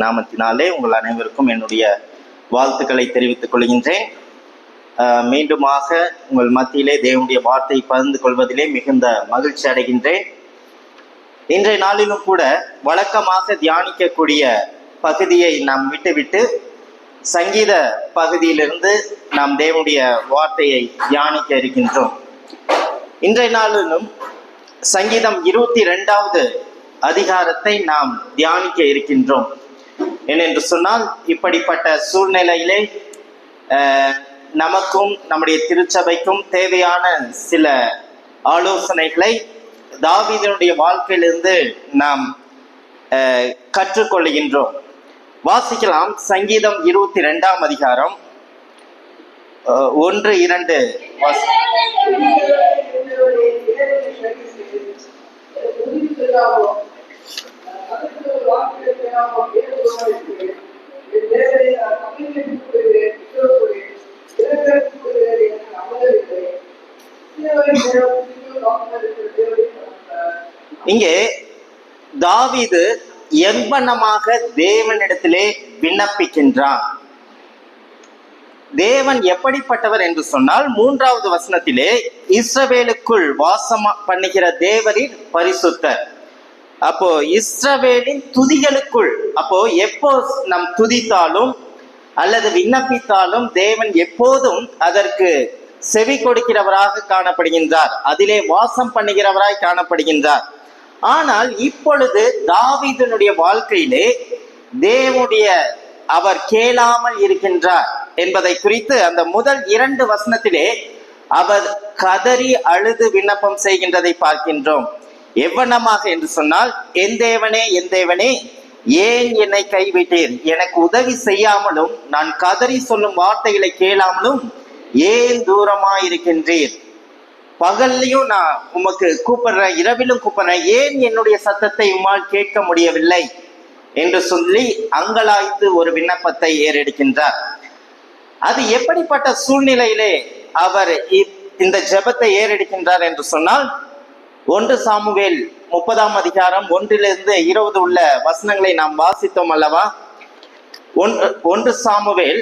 நாமத்தினாலே உங்கள் அனைவருக்கும் என்னுடைய வாழ்த்துக்களை தெரிவித்துக் கொள்கின்றேன். மீண்டுமாக உங்கள் மத்தியிலே தேவனுடைய வார்த்தையை பகிர்ந்து கொள்வதிலே மிகுந்த மகிழ்ச்சி அடைகின்றேன். இன்றைய நாளிலும் கூட வழக்கமாக தியானிக்கக்கூடிய பகுதியை நாம் விட்டுவிட்டு சங்கீத பகுதியிலிருந்து நாம் தேவனுடைய வார்த்தையை தியானிக்க இருக்கின்றோம். இன்றைய நாளிலும் சங்கீதம் 22வது அதிகாரத்தை நாம் தியானிக்க இருக்கின்றோம். ஏனென்று சொன்னால், இப்படிப்பட்ட சூழ்நிலையிலே நமக்கும் நம்முடைய திருச்சபைக்கும் தேவையான சில ஆலோசனைகளை தாவீதினுடைய வாழ்க்கையிலிருந்து நாம் கற்றுக்கொள்கின்றோம். வாசிக்கலாம். சங்கீதம் 22ஆம் அதிகாரம் 1-2 இங்கே தாவீது எவ்வண்ணமாக தேவனிடத்திலே விண்ணப்பிக்கின்றான். தேவன் எப்படிப்பட்டவர் என்று சொன்னால், 3வது வசனத்திலே இஸ்ரவேலுக்குள் வாசம் பண்ணுகிற தேவரின் பரிசுத்தர். அப்போ இஸ்ரவேலின் துதிகளுக்குள், அப்போ எப்போ நம் துதித்தாலும் அல்லது விண்ணப்பித்தாலும் தேவன் எப்போதும் அதற்கு செவி கொடுக்கிறவராக காணப்படுகின்றார், அதிலே வாசம் பண்ணுகிறவராய் காணப்படுகின்றார். ஆனால் இப்பொழுது தாவீதினுடைய வாழ்க்கையிலே தேவனுடைய அவர் கேளாமல் இருக்கின்றார் என்பதை குறித்து அந்த முதல் 2 வசனத்திலே அவர் கதறி அழுது விண்ணப்பம் செய்கின்றதை பார்க்கின்றோம். எவ்வண்ணமாக என்று சொன்னால், என் தேவனே, என் தேவனே, ஏன் என்னை கைவிட்டீர்? எனக்கு உதவி செய்யாமலும் நான் கதறி சொல்லும் வார்த்தைகளை கேளாமலும் ஏன் தூரமாயிருக்கின்றீர்? பகல்லையும் நான் உமக்கு கூப்பிடுறேன், இரவிலும் கூப்பிடுறேன், ஏன் என்னுடைய சத்தத்தை உம்மால் கேட்க முடியவில்லை என்று சொல்லி அங்கலாய்த்து ஒரு விண்ணப்பத்தை ஏறெடுக்கின்றார். அது எப்படிப்பட்ட சூழ்நிலையிலே அவர் இந்த ஜெபத்தை ஏறெடுக்கின்றார் என்று சொன்னால், 1 சாமுவேல் 30ஆம் அதிகாரம் 1-20 உள்ள வசனங்களை நாம் வாசித்தோம் அல்லவா? 1 சாமுவேல்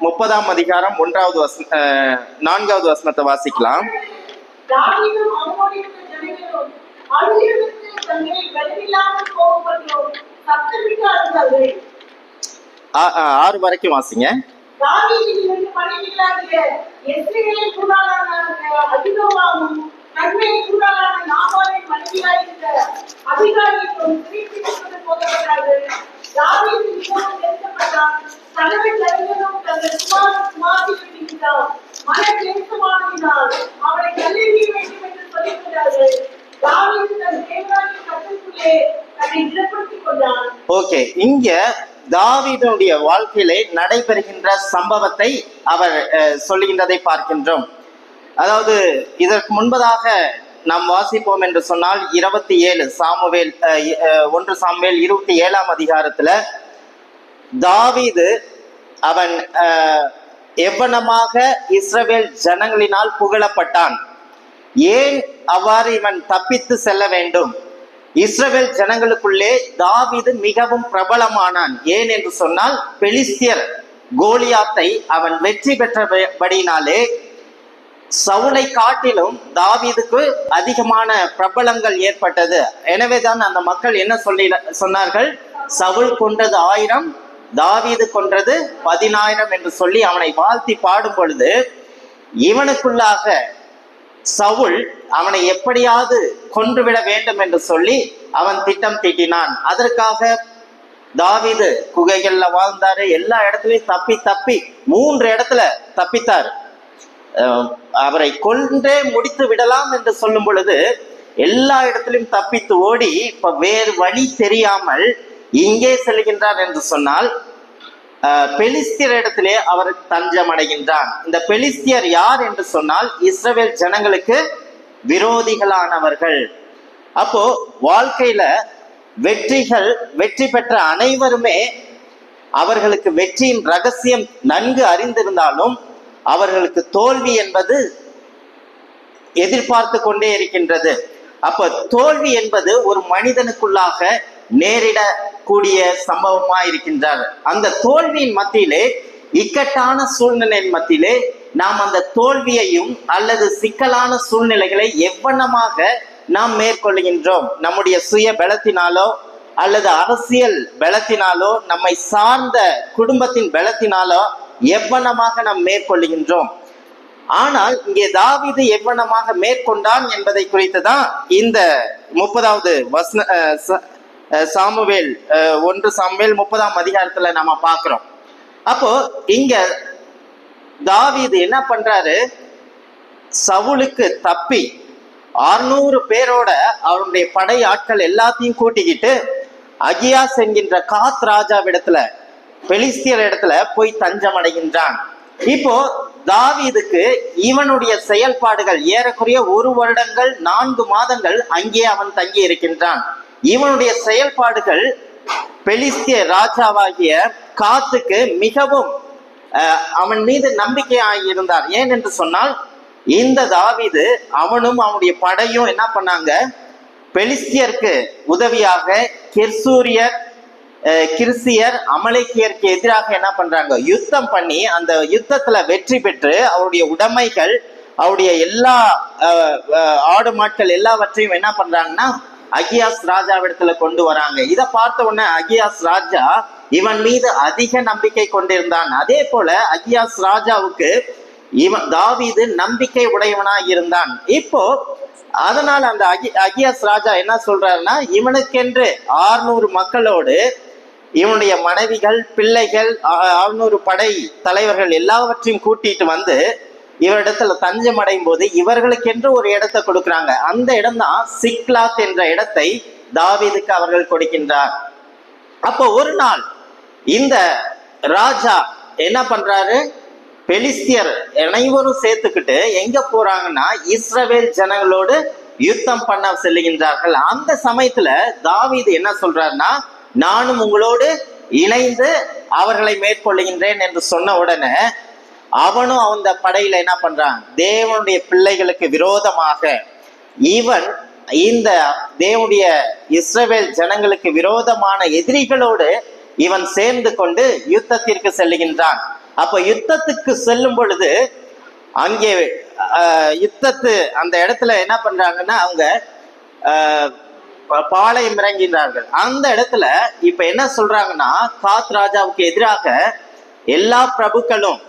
30ஆம் அதிகாரம் 4வது வசனத்தை வாசிக்கலாம். தாவீதும் அவனுடைய ஜனங்களும் அழுகிறதற்கு தங்களை பலமில்லாமல் கோபப்பட்டோம், சத்தமிட்டு அழுதார்கள். 6 வரைக்கும் வாசிங்க. தாவீதின் 2 மனைவிகளாகிய எஸ்ரேலின் கூடாரான அகினோவாமும் கர்மேலின் கூடாரான நாபாலின் மனைவியாயிருந்த அபிகாயிலும் திருப்பி போகப்பட்டார்கள். தாவீது மிகவும் நெருக்கப்பட்டான். தலைவர் ஜனங்களும் தங்கள் குமாரத்தியிருந்தார். மன தேசமானதினால் அவரை கல்லெறிய வேண்டும் என்று சொல்லிவிட்டார்கள். தாவீது தன் தேவனாகிய கர்த்தருக்குள்ளே தன்னை திடப்படுத்திக் கொண்டான். ஓகே, இங்க தாவீதுடைய வாழ்க்கையிலே நடைபெறுகின்ற சம்பவத்தை அவர் சொல்லுகின்றதை பார்க்கின்றோம். அதாவது இதற்கு முன்பதாக நாம் வாசிப்போம் என்று சொன்னால் 1 சாமுவேல் 27ஆம் அதிகாரத்துல தாவீது அவன் எவ்வனமாக இஸ்ரவேல் ஜனங்களினால் புகழப்பட்டான். ஏன் அவ்வாறு இவன் தப்பித்து செல்ல வேண்டும்? இஸ்ரவேல் ஜனங்களுக்குள்ளே தாவீது மிகவும் பிரபலமானான். ஏன் என்று சொன்னால், பெலிஸ்தியர் கோலியாத்தை அவன் வெற்றி பெற்றபடியினாலே சவுலை காட்டிலும் தாவீதுக்கு அதிகமான பிரபலங்கள் ஏற்பட்டது. எனவேதான் அந்த மக்கள் என்ன சொன்னார்கள்? சவுல் கொன்றது 1000, தாவீது கொன்றது 10,000 என்று சொல்லி அவனை வாழ்த்தி பாடும் பொழுது, இவனுக்குள்ளாக சவுல் அவனை எப்படியாவது கொன்றுவிட வேண்டும் என்று சொல்லி அவன் திட்டம் தீட்டினான். அதற்காக தாவீது குகைகள்ல வாழ்ந்தாரு, எல்லா இடத்துலையும் தப்பி 3 இடத்துல தப்பித்தார். அவரை கொன்றே முடித்து விடலாம் என்று சொல்லும் பொழுது எல்லா இடத்திலும் தப்பித்து ஓடி, இப்ப வேறு வழி தெரியாமல் இங்கே செல்கின்றார் என்று சொன்னால், பெலிஸ்தியர் இடத்திலே அவர் தஞ்சம் அடைகின்றான். இந்த பெலிஸ்தியர் யார் என்று சொன்னால், இஸ்ரவேல் ஜனங்களுக்கு விரோதிகளானவர்கள். அப்போ வாழ்க்கையில வெற்றி பெற்ற அனைவருமே அவர்களுக்கு வெற்றியின் ரகசியம் நன்கு அறிந்திருந்தாலும் அவர்களுக்கு தோல்வி என்பது எதிர்பார்த்து கொண்டே இருக்கின்றது. அப்ப தோல்வி என்பது ஒரு மனிதனுக்குள்ளாக நேரிடக்கூடிய சம்பவமா இருக்கின்றார். அந்த தோல்வியின் மத்தியிலே, இக்கட்டான சூழ்நிலையின் மத்தியிலே நாம் அந்த தோல்வியையும் அல்லது சிக்கலான சூழ்நிலைகளை எவ்வண்ணமாக நாம் மேற்கொள்கின்றோம்? நம்முடைய சுய பலத்தினாலோ அல்லது அரசியல் பலத்தினாலோ, நம்மை சார்ந்த குடும்பத்தின் பலத்தினாலோ எவ்வண்ணமாக நாம் மேற்கொள்கின்றோம்? ஆனால் இங்கே தாவீது எவ்வண்ணமாக மேற்கொண்டான் என்பதை குறித்து தான் இந்த 30வது சாமுவேல் 1 சாமுவேல் 30ஆம் அதிகாரத்துல நாம பார்க்கிறோம். அப்போ இங்க தாவீது என்ன பண்றாரு? சவுலுக்கு தப்பி 600 பேரோட அவருடைய படை ஆட்கள் எல்லாத்தையும் கூட்டிக்கிட்டு அகியாஸ் என்கின்ற காத் ராஜாவிடத்துல, பெலிஸ்தியர் இடத்துல போய் தஞ்சம் அடைகின்றான். இப்போ தாவீதுக்கு இவனுடைய செயல்பாடுகள் ஏறக்குறைய 1 வருடங்கள் 4 மாதங்கள் அங்கே அவன் தங்கி இருக்கின்றான். இவனுடைய செயல்பாடுகள் பெலிஸ்திய ராஜாவாகிய காத்துக்கு மிகவும் அவன் மீது நம்பிக்கையாக இருந்தார். ஏன் என்று சொன்னால், இந்த தாவீது அவனும் அவனுடைய படையும் என்ன பண்ணாங்க? பெலிஸ்தியருக்கு உதவியாக கெர்சூரியர், கிர்சியர், அமலேக்கியருக்கு எதிராக என்ன பண்றாங்க? யுத்தம் பண்ணி அந்த யுத்தத்துல வெற்றி பெற்று அவருடைய உடைமைகள், அவருடைய எல்லா ஆடு மாட்கள் எல்லாவற்றையும் என்ன பண்றாங்கன்னா அகியாஸ் ராஜாவிடத்துல கொண்டு வராங்க. இதை பார்த்த உடனே அகியாஸ் ராஜா இவன் மீது அதிக நம்பிக்கை கொண்டிருந்தான். அதே போல அகியாஸ் ராஜாவுக்கு இவன் தாவீது நம்பிக்கை உடையவனா இருந்தான். இப்போ அதனால அந்த அகியாஸ் ராஜா என்ன சொல்றாருன்னா, இவனுக்கென்று 600 மக்களோடு இவனுடைய மனைவிகள், பிள்ளைகள், 600 படை தலைவர்கள் எல்லாவற்றையும் கூட்டிட்டு வந்து இவரிடத்துல தஞ்சம் அடையும் போது இவர்களுக்கென்று ஒரு இடத்தை கொடுக்குறாங்க. அந்த இடம் தான் சிக்லாத் என்ற இடத்தை தாவீதுக்கு அவர்கள் கொடுக்கின்றார். அப்போ ஒரு நாள் இந்த ராஜா என்ன பண்றாரு? பெலிஸ்தியர் அனைவரும் சேர்த்துக்கிட்டு எங்க போறாங்கன்னா இஸ்ரவேல் ஜனங்களோடு யுத்தம் பண்ண செல்லுகின்றார்கள். அந்த சமயத்துல தாவீது என்ன சொல்றாருன்னா, நானும் உங்களோடு இணைந்து அவர்களை மேற்கொள்ளுகின்றேன் என்று சொன்ன உடனே அவனும் அந்த படையில என்ன பண்றான்? தேவனுடைய பிள்ளைகளுக்கு விரோதமாக, இவன் இந்த தேவனுடைய இஸ்ரவேல் ஜனங்களுக்கு விரோதமான எதிரிகளோடு இவன் சேர்ந்து கொண்டு யுத்தத்திற்கு செல்லுகின்றான். அப்ப யுத்தத்துக்கு செல்லும் பொழுது அங்கே அந்த இடத்துல என்ன பண்றாங்கன்னா அவங்க பாளையம் இறங்கின்றார்கள். அந்த இடத்துல இப்ப என்ன சொல்றாங்கன்னா, காத் ராஜாவுக்கு எதிராக எல்லா பிரபுக்களும்,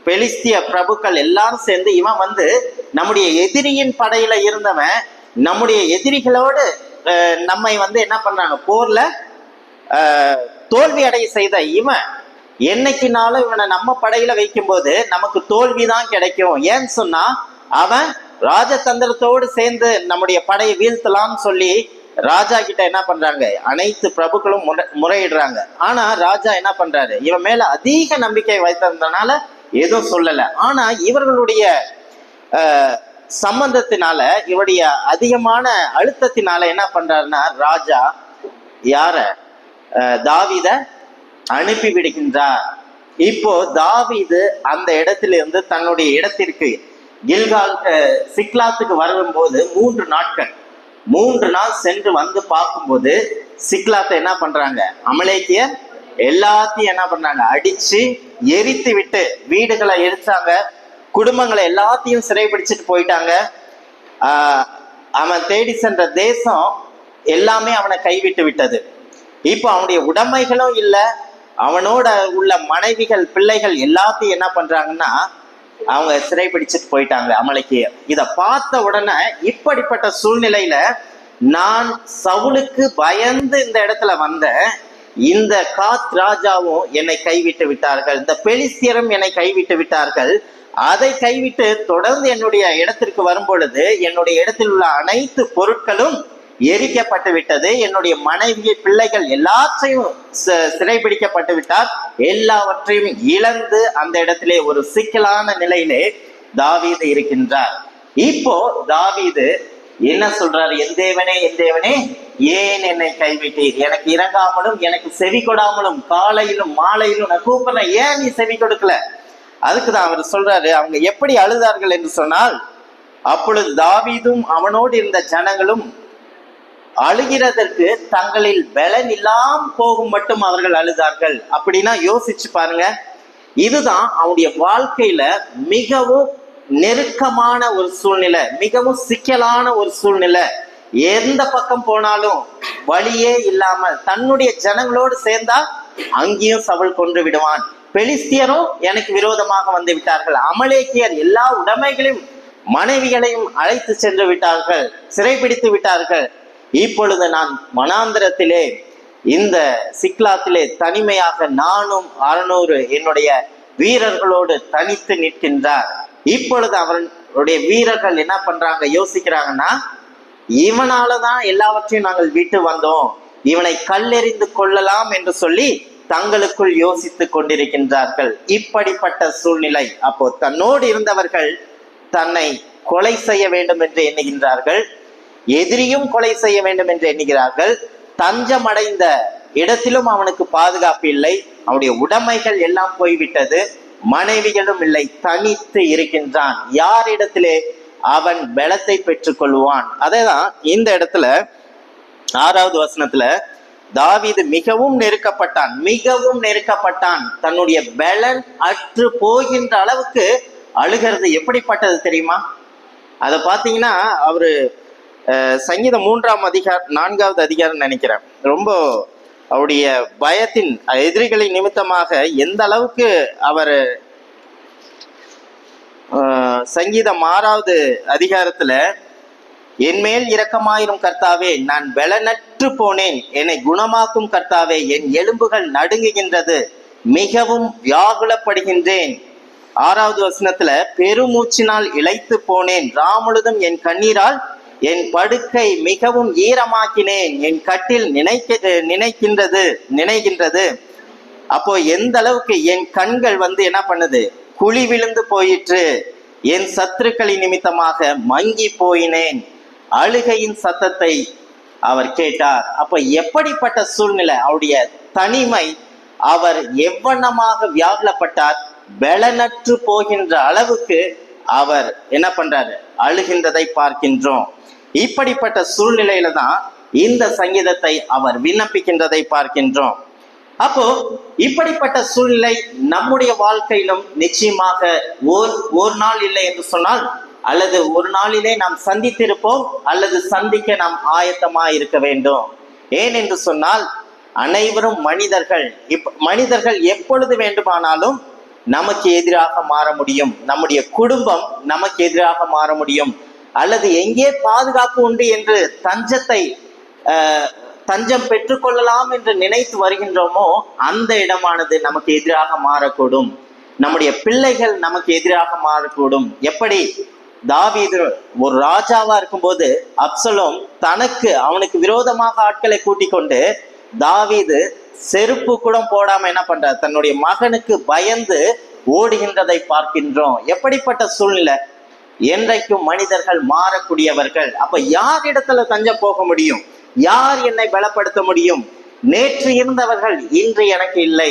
பெலிஸ்திய பிரபுக்கள் எல்லாரும் சேர்ந்து இவன் வந்து நம்முடைய எதிரியின் படையில இருந்தவன், நம்முடைய எதிரிகளோடு நம்மை வந்து என்ன பண்றாங்க? போர்ல தோல்வி அடைய செய்த இவன் என்னைக்குனாலும் இவனை நம்ம படையில வைக்கும் போது நமக்கு தோல்விதான் கிடைக்கும். ஏன்னு சொன்னா அவன் ராஜதந்திரத்தோடு சேர்ந்து நம்முடைய படையை வீழ்த்தலாம்னு சொல்லி ராஜா கிட்ட என்ன பண்றாங்க? அனைத்து பிரபுக்களும் முறையிடுறாங்க. ஆனா ராஜா என்ன பண்றாரு? இவன் மேல அதிக நம்பிக்கை வைத்திருந்தனால எதுவும் சொல்லல. ஆனா இவர்களுடைய சம்பந்தத்தினால, இவருடைய அதிகமான அழுத்தத்தினால என்ன பண்றாருன்னா, ராஜா யார? தாவீத அனுப்பி விடுகின்றார். இப்போ தாவீது அந்த இடத்திலிருந்து தன்னுடைய இடத்திற்கு சிக்லாத்துக்கு வரும்போது 3 நாள் சென்று வந்து பார்க்கும்போது சிக்லாத்தை என்ன பண்றாங்க? அமலேக்கியர் எல்லாத்தையும் என்ன பண்றாங்க? அடிச்சு எரித்து விட்டு வீடுகளை எரிச்சாங்க, குடும்பங்களை எல்லாத்தையும் சிறைபிடிச்சிட்டு போயிட்டாங்க. அவன் தேடி சென்ற தேசம் எல்லாமே அவனை கைவிட்டு விட்டது. இப்போ அவனுடைய உடைமைகளும் இல்லை, அவனோட உள்ள மனைவிகள், பிள்ளைகள் எல்லாத்தையும் என்ன பண்றாங்கன்னா அவங்க சிறைபிடிச்சிட்டு போயிட்டாங்க அமலேக்கியர். இதை பார்த்த உடனே இப்படிப்பட்ட சூழ்நிலையில நான் சவுலுக்கு பயந்து இந்த இடத்துல வந்த இந்த காத் ராஜாவும் என்னை கைவிட்டு விட்டார்கள், இந்த பெலிஸ்தியரும் என்னை கைவிட்டு விட்டார்கள். அதை கைவிட்டு தொடர்ந்து என்னுடைய இடத்திற்கு வரும் பொழுது என்னுடைய இடத்தில் உள்ள அனைத்து பொருட்களும் எரிக்கப்பட்டு விட்டது, என்னுடைய மனைவி, பிள்ளைகள் எல்லாத்தையும் சிறைபிடிக்கப்பட்டு விட்டார். எல்லாவற்றையும் இழந்து அந்த இடத்திலே ஒரு சிக்கலான நிலையிலே தாவீது இருக்கின்றார். இப்போ தாவீது என்ன சொல்றாரு? என் தேவனே, என் தேவனே, ஏன் என்னை கைவிட்டீர்? எனக்கு இறங்காமலும் எனக்கு செவி கொடாமலும் காலையிலும் மாலையிலும் நான் கூப்பிடுறேன், ஏன் நீ செவி கொடுக்கல? அதுக்குதான் அவர் சொல்றாரு, அவங்க எப்படி அழுதார்கள் என்று சொன்னால், அப்பொழுது தாவீதும் அவனோடு இருந்த ஜனங்களும் அழுகிறதற்கு தங்களில் பலன் இல்லாம போகும் மட்டும் அவர்கள் அழுதார்கள். அப்படின்னா யோசிச்சு பாருங்க. இதுதான் அவனுடைய வாழ்க்கையில மிகவும் நெருக்கமான ஒரு சூழ்நிலை, மிகவும் சிக்கலான ஒரு சூழ்நிலை. எந்த பக்கம் போனாலும் வழியே இல்லாமல் தன்னுடைய ஜனங்களோடு சேர்ந்தா அங்கேயும் சவுல் கொன்று விடுவான். பெலிஸ்தியரும் எனக்கு விரோதமாக வந்து விட்டார்கள். அமலேக்கியர் எல்லா உடைமைகளையும் மனைவிகளையும் அழைத்து சென்று விட்டார்கள், சிறைபிடித்து விட்டார்கள். இப்பொழுது நான் வனாந்திரத்திலே இந்த சிக்லாத்திலே தனிமையாக நானும் 600 என்னுடைய வீரர்களோடு தனித்து நிற்கின்றார். இப்பொழுது அவருடைய வீரர்கள் என்ன பண்றாங்க, யோசிக்கிறாங்கன்னா, இவனாலதான் எல்லாவற்றையும் நாங்கள் விட்டு வந்தோம், இவனை கல்லெறிந்து கொள்ளலாம் என்று சொல்லி தங்களுக்குள் யோசித்துக் கொண்டிருக்கின்றார்கள். இப்படிப்பட்ட சூழ்நிலை. அப்போ தன்னோடு இருந்தவர்கள் தன்னை கொலை செய்ய வேண்டும் என்று எண்ணுகின்றார்கள், எதிரியும் கொலை செய்ய வேண்டும் என்று எண்ணுகிறார்கள். தஞ்சம் அடைந்த இடத்திலும் அவனுக்கு பாதுகாப்பு இல்லை, அவனுடைய உடைமைகள் எல்லாம் போய்விட்டது, மனைவிகளும் இல்லை, தனித்து இருக்கின்றான். யாரிடத்திலே அவன் பலத்தை பெற்றுக் கொள்வான்? அதேதான் இந்த இடத்துல 6வது வசனத்துல தாவீது மிகவும் நெருக்கப்பட்டான், மிகவும் நெருக்கப்பட்டான். தன்னுடைய பலன் அற்று போகின்ற அளவுக்கு அழுகிறது எப்படிப்பட்டது தெரியுமா? அதை பார்த்தீங்கன்னா அவரு சங்கீதம் 4வது அதிகாரம் நினைக்கிறேன், ரொம்ப அவருடைய பயத்தின் எதிரிகளின் நிமித்தமாக எந்த அளவுக்கு அவர் சங்கீதம் 6வது அதிகாரத்துல, என்மேல் இரக்கமாயிரும் கர்த்தாவே, நான் பலனற்று போனேன், என்னை குணமாக்கும் கர்த்தாவே, என் எலும்புகள் நடுங்குகின்றது, மிகவும் வியாகுலப்படுகின்றேன். 6வது வசனத்துல, பெருமூச்சினால் இளைத்து போனேன், ராமுழுதும் என் கண்ணீரால் என் படுக்கை மிகவும் ஈரமாக்கினேன், என் கட்டில் நினைக்கின்றது. அப்போ எந்த அளவுக்கு என் கண்கள் என்ன பண்ணுது, குழி விழுந்து போயிற்று, என் சத்துருக்களின் நிமித்தமாக மங்கி போயினேன். அழுகையின் சத்தத்தை அவர் கேட்டார். அப்ப எப்படிப்பட்ட சூழ்நிலை, அவருடைய தனிமை, அவர் எவ்வண்ணமாக வியாகுலப்பட்டார், பலனற்று போகின்ற அளவுக்கு அவர் என்ன பண்றாரு, அழுகின்றதை பார்க்கின்றோம். இப்படிப்பட்ட சூழ்நிலையில தான் இந்த சங்கீதத்தை அவர் விண்ணப்பிக்கின்றதை பார்க்கின்றோம். அப்போ இப்படிப்பட்ட சூழ்நிலை நம்முடைய வாழ்க்கையிலும் நிச்சயமாக ஒரு நாள் இல்லை என்று சொன்னால், அல்லது ஒரு நாளிலே நாம் சந்தித்திருப்போம், அல்லது சந்திக்க நாம் ஆயத்தமாக இருக்க வேண்டும். ஏன் என்று சொன்னால், அனைவரும் மனிதர்கள். மனிதர்கள் எப்பொழுது வேண்டுமானாலும் நமக்கு எதிராக மாற முடியும், நம்முடைய குடும்பம் நமக்கு எதிராக மாற முடியும், அல்லது எங்கே பாதுகாப்பு உண்டு என்று தஞ்சம் பெற்றுக்கொள்ளலாம் என்று நினைத்து வருகின்றோமோ அந்த இடமானது நமக்கு எதிராக மாறக்கூடும். நம்முடைய பிள்ளைகள் நமக்கு எதிராக மாறக்கூடும். எப்படி தாவீது ஒரு ராஜாவா இருக்கும்போது அப்சலோம் அவனுக்கு விரோதமாக ஆட்களை கூட்டிக் கொண்டு, தாவீது செருப்பு கூட போடாம என்ன பண்றார், தன்னுடைய மகனுக்கு பயந்து ஓடுகின்றதை பார்க்கின்றோம். எப்படிப்பட்ட சூழ்நிலை! என்றைக்கும் மனிதர்கள் மாறக்கூடியவர்கள். அப்ப யார் இடத்துல தஞ்சம் போக முடியும், யார் என்னை பலப்படுத்த முடியும்? நேற்று இருந்தவர்கள் இன்று எனக்கு இல்லை,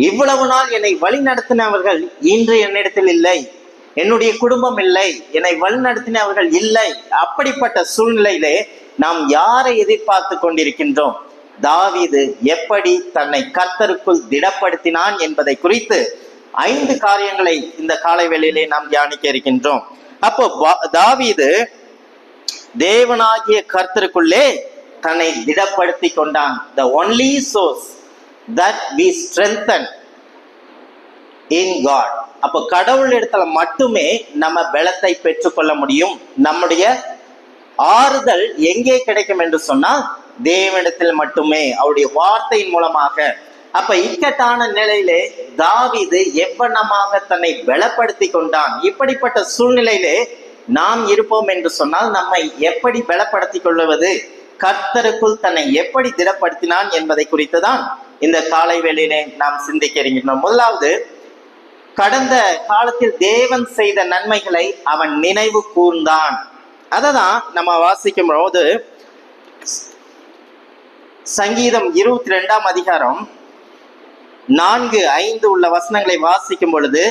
இவ்வளவு நாள் என்னை வழி நடத்தினவர்கள் இன்று என்னிடத்தில் இல்லை, என்னுடைய குடும்பம் இல்லை, என்னை வழி நடத்தினவர்கள் இல்லை. அப்படிப்பட்ட சூழ்நிலையிலே நாம் யாரை எதிர்பார்த்து கொண்டிருக்கின்றோம்? தாவீது எப்படி தன்னை கர்த்தருக்குள் திடப்படுத்தினான் என்பதை குறித்து 5 காரியங்களை இந்த காலை வேளையிலே நாம் தியானிக்க இருக்கின்றோம். அப்போ தாவீது தேவனாகிய கர்த்தருக்குள்ளே தன்னை திடப்படுத்தி கொண்டான். The only source that we strengthen in God. அப்போ கடவுள் இடத்துல மட்டுமே நம்ம பலத்தை பெற்றுக்கொள்ள முடியும். நம்முடைய ஆறுதல் எங்கே கிடைக்கும் என்று சொன்னால் தேவனிடத்தில் மட்டுமே, அவருடைய வார்த்தையின் மூலமாக. அப்ப இக்கட்டான நிலையிலே தாவீது எவ்வண்ணமாக தன்னை பலப்படுத்தி கொண்டான். இப்படிப்பட்ட சூழ்நிலையிலே நாம் இருப்போம் என்று சொன்னால் நம்மை எப்படி பலப்படுத்திக் கொள்வது, கர்த்தருக்குள் தன்னை எப்படி திடப்படுத்தினான் என்பதை குறித்து தான் இந்த காலை வேளையிலே நாம் சிந்திக்க இருக்கின்றோம். முதலாவது, கடந்த காலத்தில் தேவன் செய்த நன்மைகளை அவன் நினைவு கூர்ந்தான். அததான் நம்ம வாசிக்கும் போது சங்கீதம் 22ஆம் அதிகாரம் 4-5 உள்ள வசனங்களை வாசிக்கும் பொழுது,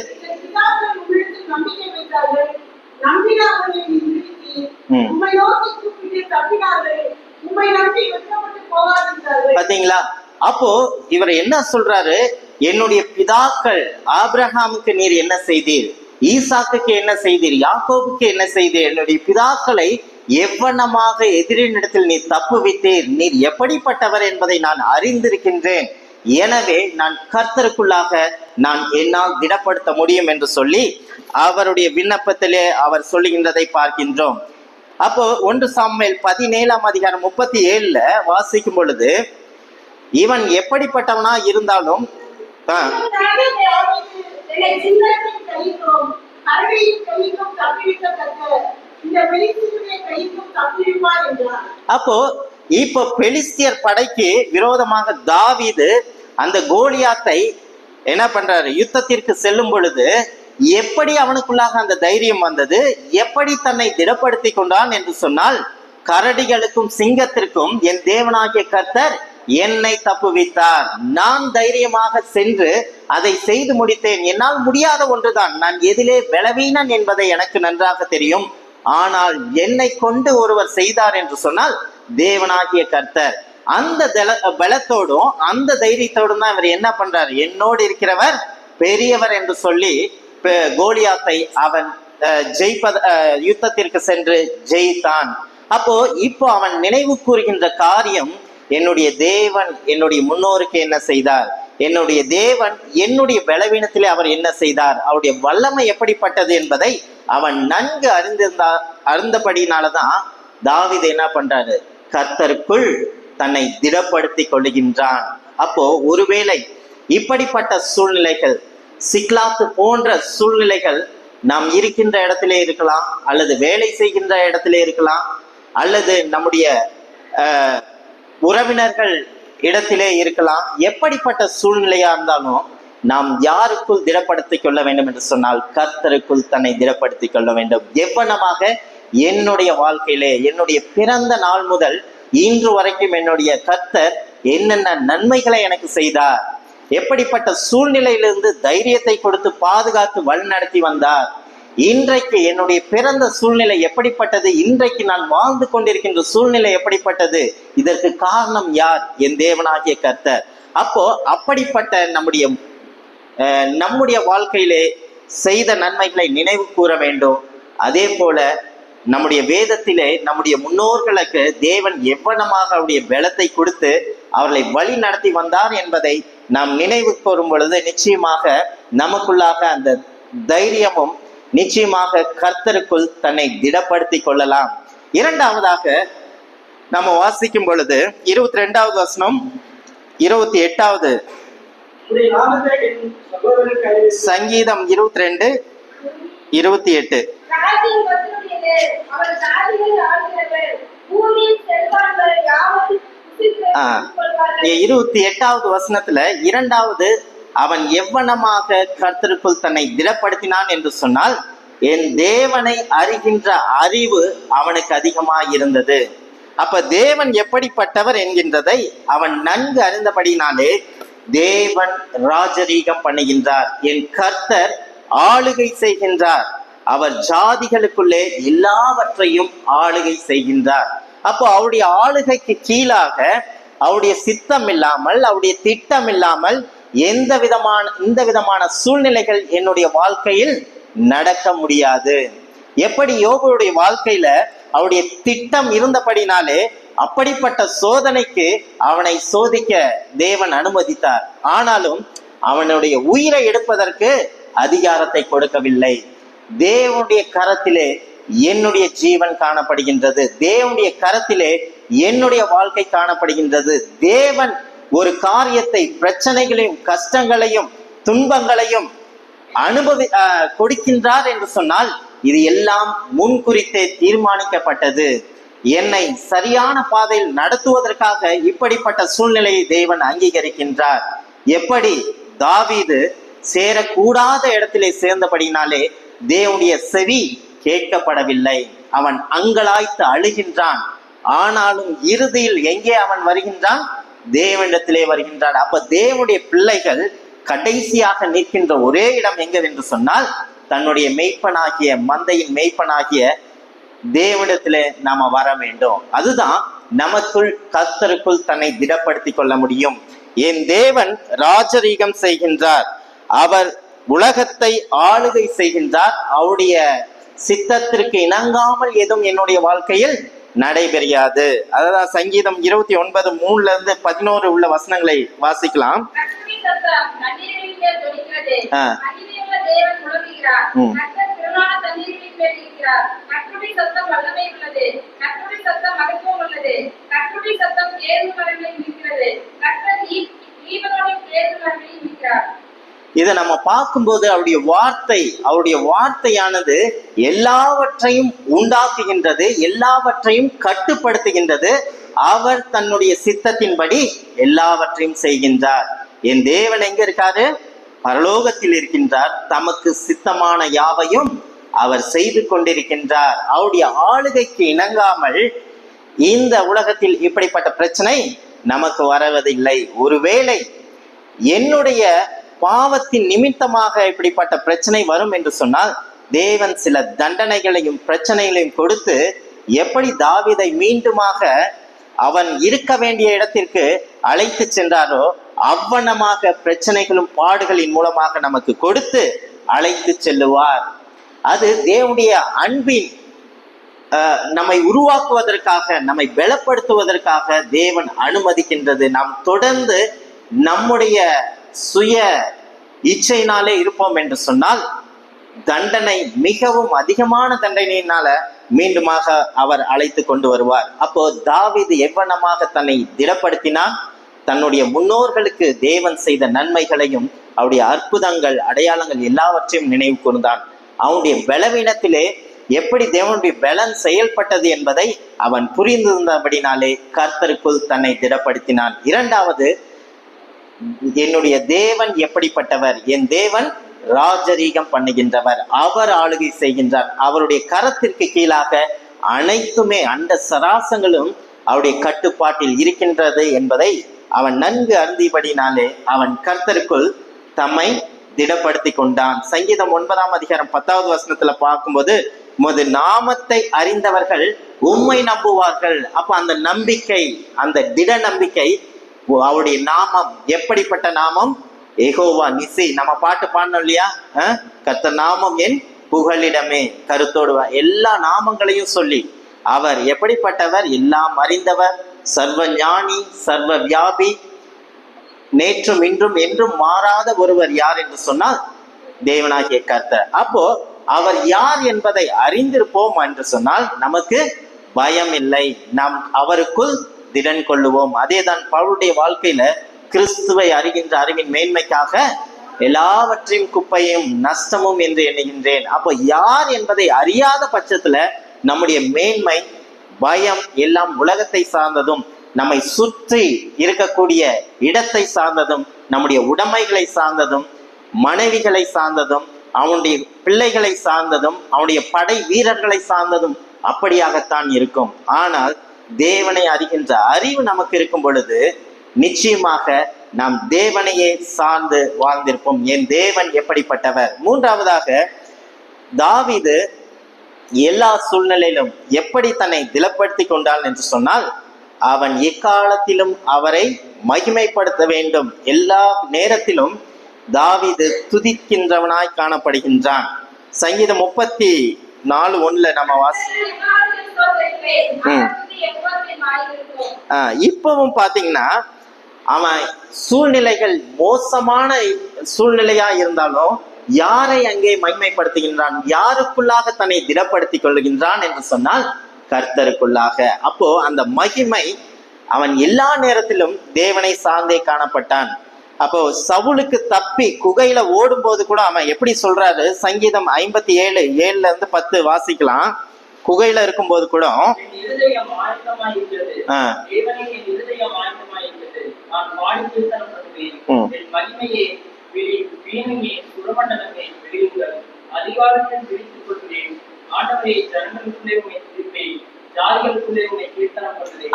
உம்மை நம்பி வெட்கப்பட்டு போகாதிருந்தார்கள். பாத்தீங்களா? அப்போ இவர் என்ன சொல்றாரு? என்னுடைய பிதாக்கள் ஆபிரகாமுக்கு நீர் என்ன செய்தீர், ஈசாக்குக்கு என்ன செய்தீர், யாக்கோபுக்கு என்ன செய்தீர், என்னுடைய பிதாக்களை எவ்வண்ணமாக எதிரினிடத்தில் நீர் தப்புவித்தீர், நீர் எப்படிப்பட்டவர் என்பதை நான் அறிந்திருக்கின்றேன், எனவே நான் கர்த்தருக்குள்ளாக நான் என்னால் திடப்படுத்த முடியும் என்று சொல்லி அவருடைய விண்ணப்பத்திலே அவர் சொல்லுகின்றதை பார்க்கின்றோம். அப்போ 1 சாமுவேல் 17:37 வாசிக்கும் பொழுது, இவன் எப்படிப்பட்டவனா இருந்தாலும் என்னை சிங்கத்தின் கைக்கும் கரடியின் கைக்கும் தப்புவிக்கத்தக்க இந்த பெலிஸ்தருடைய கைக்கும் தப்புவிப்பார் என்றார். அப்போ இப்போ பெலிஸ்தியர் படைக்கு விரோதமாக தாவீது அந்த கோலியாத்தை என்ன பண்றாரு? யுத்தத்திற்கு செல்லும் பொழுது எப்படி அவனுக்குள்ளாக அந்த தைரியம் வந்தது, எப்படி தன்னை திடப்படுத்தி கொண்டான் என்று சொன்னால், கரடிகளுக்கும் சிங்கத்திற்கும் என் தேவனாகிய கர்த்தர் என்னை தப்புவித்தார், நான் தைரியமாக சென்று அதை செய்து முடித்தேன், என்னால் முடியாத ஒன்றுதான், நான் எதிலே பலவீனன் என்பதை எனக்கு நன்றாக தெரியும், ஆனால் என்னை கொண்டு ஒருவர் செய்தார் என்று சொன்னால் தேவனாகிய கர்த்தர். அந்த பலத்தோடும் அந்த தைரியத்தோடும் தான் இவர் என்ன பண்றார்? என்னோடு இருக்கிறவர் பெரியவர் என்று சொல்லி கோலியாத்தை அவன் யுத்தத்திற்கு சென்று ஜெயித்தான். அப்போ இப்போ அவன் நினைவு கூறுகின்ற காரியம், என்னுடைய தேவன் என்னுடைய முன்னோருக்கு என்ன செய்தார், என்னுடைய தேவன் என்னுடைய பலவீனத்திலே அவர் என்ன செய்தார், அவருடைய வல்லமை எப்படிப்பட்டது என்பதை அவன் நன்கு அறிந்தபடினாலதான் தாவீது என்ன பண்றாரு? கர்த்தருக்குள் தன்னை திடப்படுத்தி கொள்ளுகின்றான். அப்போ ஒருவேளை இப்படிப்பட்ட சூழ்நிலைகள், சிக்லாத்து போன்ற சூழ்நிலைகள் நாம் இருக்கின்ற இடத்திலே இருக்கலாம், அல்லது வேலை செய்கின்ற இடத்திலே இருக்கலாம், அல்லது நம்முடைய உறவினர்கள் இடத்திலே இருக்கலாம். எப்படிப்பட்ட சூழ்நிலையா இருந்தாலும் நாம் யாருக்குள் திடப்படுத்திக் கொள்ள வேண்டும் என்று சொன்னால் கர்த்தருக்குள் தன்னை திடப்படுத்திக் கொள்ள வேண்டும். எவ்வளமாக என்னுடைய வாழ்க்கையிலே என்னுடைய பிறந்த நாள் முதல் இன்று வரைக்கும் என்னுடைய கர்த்தர் என்னென்ன நன்மைகளை எனக்கு செய்தார், எப்படிப்பட்ட சூழ்நிலையிலிருந்து தைரியத்தை கொடுத்து பாதுகாத்து வழிநடத்தி வந்தார், இன்றைக்கு என்னுடைய பிறந்த சூழ்நிலை எப்படிப்பட்டது, இன்றைக்கு நான் வாழ்ந்து கொண்டிருக்கின்ற சூழ்நிலை எப்படிப்பட்டது, இதற்கு காரணம் யார்? என் தேவனாகிய கர்த்தர். அப்போ அப்படிப்பட்ட நம்முடைய வாழ்க்கையிலே செய்த நன்மைகளை நினைவு கூற வேண்டும். அதே போல நம்முடைய வேதத்திலே நம்முடைய முன்னோர்களுக்கு தேவன் எவ்வளமாக அவருடைய பலத்தை கொடுத்து அவர்களை வழி நடத்தி வந்தார் என்பதை நாம் நினைவு கூறும் பொழுது நிச்சயமாக நமக்குள்ளாக அந்த தைரியமும் நிச்சயமாக கர்த்தருக்குள் தன்னை திடப்படுத்தி கொள்ளலாம். இரண்டாவதாக நம்ம வாசிக்கும் பொழுது 22வது வசனம் 28வது சங்கீதம் 22:28. 28வது வசனத்துல இரண்டாவது, அவன் எவ்வளமாக கர்த்தருக்குள் தன்னை திடப்படுத்தினான் என்று சொன்னால், என் தேவனை அறிகின்ற அறிவு அவனுக்கு அதிகமாக இருந்தது. அப்ப தேவன் எப்படிப்பட்டவர் என்கின்றதை அவன் நன்கு அறிந்தபடினாலே தேவன் ராஜரீகம் பண்ணுகின்றார், என் கர்த்தர் ஆளுகை செய்கின்றார், அவர் ஜாதிகளுக்குள்ளே எல்லாவற்றையும் ஆளுகை செய்கின்றார். அப்போ அவருடைய ஆளுகைக்கு கீழாக அவருடைய சித்தம் இல்லாமல், அவருடைய திட்டம் இல்லாமல் இந்த விதமான சூழ்நிலைகள் என்னுடைய வாழ்க்கையில் நடக்க முடியாது. எப்படி யோபுடைய வாழ்க்கையில அவருடைய திட்டம் இருந்தபடினாலே அப்படிப்பட்ட சோதனைக்கு அவனை சோதிக்க தேவன் அனுமதித்தார். ஆனாலும் அவனுடைய உயிரை எடுப்பதற்கு அதிகாரத்தை கொடுக்கவில்லை. தேவனுடைய கரத்திலே என்னுடைய ஜீவன் காணப்படுகின்றது, தேவனுடைய கரத்திலே என்னுடைய வாழ்க்கை காணப்படுகின்றது. தேவன் ஒரு காரியத்தை, பிரச்சனைகளையும் கஷ்டங்களையும் துன்பங்களையும் கொடுக்கின்றார் என்று சொன்னால் இது எல்லாம் முன்குறித்தே தீர்மானிக்கப்பட்டது. என்னை சரியான பாதையில் நடத்துவதற்காக இப்படிப்பட்ட சூழ்நிலையை தேவன் அங்கீகரிக்கின்றார். எப்படி தாவீது சேரக்கூடாத இடத்திலே சேர்ந்தபடினாலே தேவனுடைய செவி கேட்கப்படவில்லை, அவன் அங்கலாய்த்து அழுகின்றான். ஆனாலும் இறுதியில் எங்கே அவன் வருகின்றான்? தேவனிடத்திலே வருகின்றான். அப்ப தேவனுடைய பிள்ளைகள் கடைசியாக நிற்கின்ற ஒரே இடம் எங்கவென்று சொன்னால் தன்னுடைய மெய்ப்பனாகிய மந்தையின் மெய்ப்பனாகிய தேவனிடத்திலே நாம வர வேண்டும். அதுதான் நமக்குள் கர்த்தருக்குள் தன்னை திடப்படுத்திக் கொள்ள முடியும். என் தேவன் ராஜரீகம் செய்கின்றார், அவர் உலகத்தை ஆளுகை செய்கின்றார். அவருடைய சித்தத்திற்கு இணங்காமல் எதுவும் என்னுடைய வாழ்க்கையில் நடைபெறாது. அதான் சங்கீதம் 29:3-11 உள்ள வசனங்களை வாசிக்கலாம். கர்த்தரின் சத்தம் தண்ணீரின் மேல் தொனிக்கிறது. ஆ. மகிமையுள்ள தேவன் முழங்குகிறார். ம். கர்த்தர் திரளான தண்ணீரின் மேல் இருக்கிறார். கர்த்தருடைய சத்தம் வல்லமை உள்ளது. கர்த்தருடைய சத்தம் மகத்துவம் உள்ளது. கர்த்தருடைய சத்தம் கேதுரு மரங்களில் இருக்கிறது. கர்த்தர் லீபனோனின் கேதுரு மரங்களில் இருக்கிறார். இதை நம்ம பார்க்கும்போது அவருடைய வார்த்தையானது எல்லாவற்றையும் உண்டாக்குகின்றது, எல்லாவற்றையும் கட்டுப்படுத்துகின்றது. அவர் தன்னுடைய சித்தத்தின்படி எல்லாவற்றையும் செய்கின்றார். என் தேவன் எங்க இருக்காரு? பரலோகத்தில் இருக்கின்றார். தமக்கு சித்தமான யாவையும் அவர் செய்து கொண்டிருக்கின்றார். அவருடைய ஆளுகைக்கு இணங்காமல் இந்த உலகத்தில் இப்படிப்பட்ட பிரச்சனை நமக்கு வருவதில்லை. ஒருவேளை என்னுடைய பாவத்தின் நிமித்தமாக இப்படிப்பட்ட பிரச்சனை வரும் என்று சொன்னால், தேவன் சில தண்டனைகளையும் பிரச்சனைகளையும் கொடுத்து எப்படி தாவீதை மீண்டுமாக அவன் இருக்க வேண்டிய இடத்திற்கு அழைத்து சென்றாரோ அவ்வனமாக பிரச்சனைகளும் பாடுகளின் மூலமாக நமக்கு கொடுத்து அழைத்து செல்லுவார். அது தேவனுடைய அன்பின் நம்மை உருவாக்குவதற்காக, நம்மை பலப்படுத்துவதற்காக தேவன் அனுமதிக்கின்றது. நாம் தொடர்ந்து நம்முடைய சுய இச்சையினாலே இருப்போம் என்று சொன்னால் தண்டனை, மிகவும் அதிகமான தண்டனையினால மீண்டுமாக அவர் அழைத்து கொண்டு வருவார். அப்போ தாவீது எவ்வனமாக தன்னை திடப்படுத்தினான்? தன்னுடைய முன்னோர்களுக்கு தேவன் செய்த நன்மைகளையும் அவருடைய அற்புதங்கள், அடையாளங்கள் எல்லாவற்றையும் நினைவு கூர்ந்தான். அவனுடைய பலவீனத்திலே எப்படி தேவனுடைய பலன் செயல்பட்டது என்பதை அவன் புரிந்திருந்தபடினாலே கர்த்தருக்குள் தன்னை திடப்படுத்தினான். இரண்டாவது, என்னுடைய தேவன் எப்படிப்பட்டவர்? என் தேவன் ராஜரீகம் பண்ணுகின்றவர், அவர் ஆளுகை செய்கின்றார். அவருடைய கரத்திற்கு கீழாக அனைத்துமே, அண்ட சராசங்களும் அவருடைய கட்டுப்பாட்டில் இருக்கின்றது என்பதை அவன் நன்கு அறிந்தபடினாலே அவன் கர்த்தருக்குள் தம்மை திடப்படுத்தி கொண்டான். சங்கீதம் 9:10 பார்க்கும்போது, உமது நாமத்தை அறிந்தவர்கள் உம்மை நம்புவார்கள். அப்ப அந்த நம்பிக்கை, அந்த திட நம்பிக்கை, அவருடைய நாமம் எப்படிப்பட்ட நாமம்? யெகோவா நிசி. நம்ம பாட்டு பாடணும் இல்லையா? கர்த்தர் நாமம் என் புகலிடமே. கருத்தோடு எல்லா நாமங்களையும் சொல்லி அவர் எப்படிப்பட்டவர்? எல்லாம் அறிந்தவர், சர்வ ஞானி, சர்வ வியாபி, நேற்றும் இன்றும் என்றும் மாறாத ஒருவர் யார் என்று சொன்னால் தேவனாகிய கர்த்தர். அப்போ அவர் யார் என்பதை அறிந்திருப்போம் என்று சொன்னால் நமக்கு பயம் இல்லை, நாம் அவருக்குள் திடன் கொள்ளுவோம். அதேதான் பவுலுடைய வாழ்க்கையில, கிறிஸ்துவை அறிகின்ற அறிவின் மேன்மைக்காக எல்லாவற்றையும் குப்பையும் நஷ்டமும் என்று எண்ணுகின்றேன். அப்போ யார் என்பதை அறியாத பட்சத்துல நம்முடைய மேன்மை, பயம் எல்லாம் உலகத்தை சார்ந்ததும், நம்மை சுற்றி இருக்கக்கூடிய இடத்தை சார்ந்ததும், நம்முடைய உடைமைகளை சார்ந்ததும், மனைவிகளை சார்ந்ததும், அவனுடைய பிள்ளைகளை சார்ந்ததும், அவனுடைய படை வீரர்களை சார்ந்ததும் அப்படியாகத்தான் இருக்கும். ஆனால் தேவனை அறிகின்ற அறிவு நமக்கு இருக்கும் பொழுது நிச்சயமாக நாம் தேவனையே சார்ந்து வாழ்ந்திருப்போம். என் தேவன் எப்படிப்பட்டவர்? மூன்றாவதாக, தாவீது எல்லா சூழ்நிலையிலும் எப்படி தன்னை திடப்படுத்தி கொண்டான் என்று சொன்னால், அவன் எக்காலத்திலும் அவரை மகிமைப்படுத்த வேண்டும். எல்லா நேரத்திலும் தாவீது துதிக்கின்றவனாய் காணப்படுகின்றான். சங்கீதம் 34:1 நம்ம இப்பவும் பாத்தீங்கன்னா, அவன் சூழ்நிலைகள் மோசமான சூழ்நிலையா இருந்தாலும் யாரை அங்கே மகிமைப்படுத்துகின்றான்? யாருக்குள்ளாக தன்னை திடப்படுத்திக் கொள்ளுகின்றான் என்று சொன்னால் கர்த்தருக்குள்ளாக. அப்போ அந்த மகிமை, அவன் எல்லா நேரத்திலும் தேவனை சார்ந்தே காணப்பட்டான். அப்போ சவுலுக்கு தப்பி குகையில ஓடும் போது கூட அவன் எப்படி சொல்றாரு? சங்கீதம் 57:7-10 வாசிக்கலாம். குகையில இருக்கும் போது கூட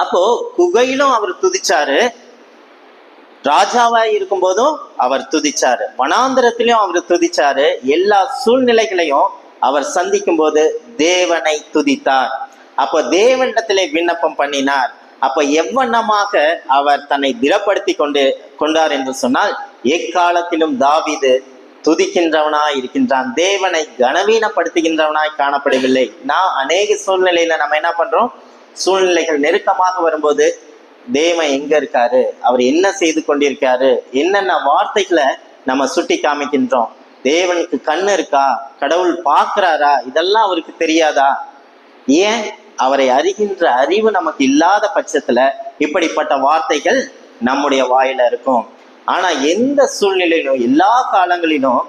அப்போ குகையிலும் அவர் துதிச்சாரு, ராஜாவாய் இருக்கும் போதும் அவர் துதிச்சாரு, வனாந்திரத்திலையும் அவர் துதிச்சாரு. எல்லா சூழ்நிலைகளையும் அவர் சந்திக்கும் போது தேவனை துதித்தார். அப்போ தேவனிடத்திலே விண்ணப்பம் பண்ணினார். அப்ப எவ்வண்ணமாக அவர் தன்னை திடப்படுத்தி கொண்டார் என்று சொன்னால், எக்காலத்திலும் தாவீது துதிக்கின்றவனாய் இருக்கின்றான். தேவனை கனவீனப்படுத்துகின்றவனாய் காணப்படவில்லை. நான் அநேக சூழ்நிலையில நம்ம என்ன பண்றோம், சூழ்நிலைகள் நெருக்கமாக வரும்போது தேவன் எங்க இருக்காரு, அவர் என்ன செய்து கொண்டிருக்காரு, என்னென்ன வார்த்தைகளை நம்ம சுட்டி காமிக்கின்றோம். தேவனுக்கு கண்ணு இருக்கா, கடவுள் பார்க்கிறாரா, இதெல்லாம் அவருக்கு தெரியாதா? ஏன் அவரை அறிகின்ற அறிவு நமக்கு இல்லாத பட்சத்துல இப்படிப்பட்ட வார்த்தைகள் நம்முடைய வாயில இருக்கும். ஆனா எந்த சூழ்நிலையிலும் எல்லா காலங்களிலும்